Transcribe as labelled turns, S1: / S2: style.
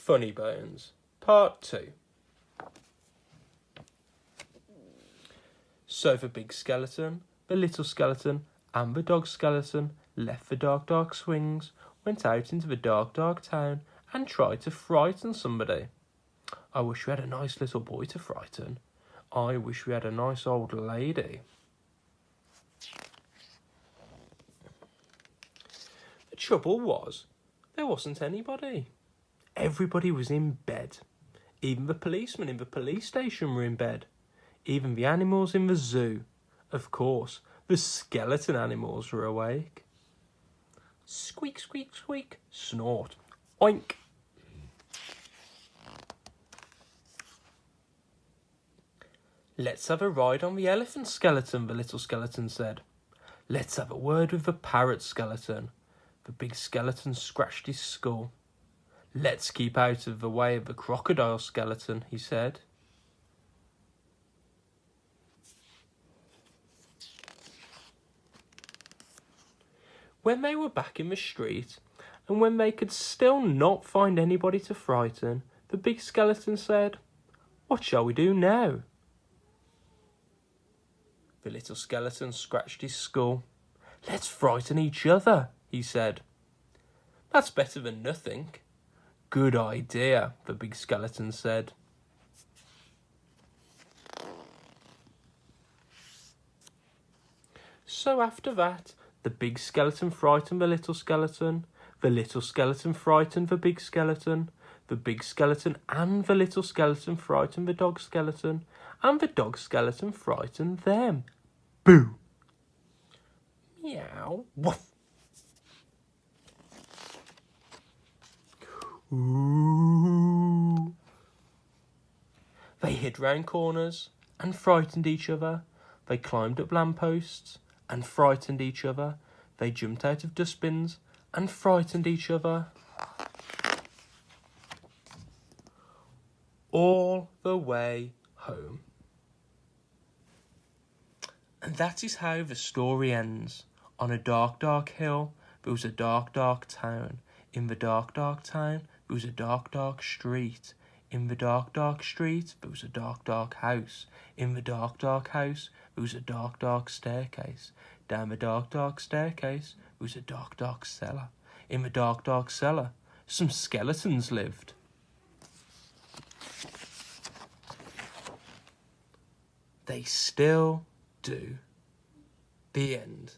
S1: Funny Bones, Part 2. So the big skeleton, the little skeleton, and the dog skeleton left the dark, dark swings, went out into the dark, dark town, and tried to frighten somebody. I wish we had a nice little boy to frighten. I wish we had a nice old lady. The trouble was, there wasn't anybody. Everybody was in bed. Even the policemen in the police station were in bed. Even the animals in the zoo. Of course, the skeleton animals were awake. Squeak, squeak, squeak. Snort. Oink. Let's have a ride on the elephant skeleton, the little skeleton said. Let's have a word with the parrot skeleton. The big skeleton scratched his skull. Let's keep out of the way of the crocodile skeleton, he said. When they were back in the street, and when they could still not find anybody to frighten, the big skeleton said, What shall we do now? The little skeleton scratched his skull. Let's frighten each other, he said. That's better than nothing. Good idea, the big skeleton said. So after that, the big skeleton frightened the little skeleton frightened the big skeleton and the little skeleton frightened the dog skeleton, and the dog skeleton frightened them. Boo! Meow. Woof! Ooh. They hid round corners and frightened each other. They climbed up lampposts and frightened each other. They jumped out of dustbins and frightened each other. All the way home. And that is how the story ends. On a dark, dark hill, there was a dark, dark town. In the dark, dark town, there was a dark, dark street. In the dark, dark street, there was a dark, dark house. In the dark, dark house, there was a dark, dark staircase. Down the dark, dark staircase, there was a dark, dark cellar. In the dark, dark cellar, some skeletons lived. They still do. The end.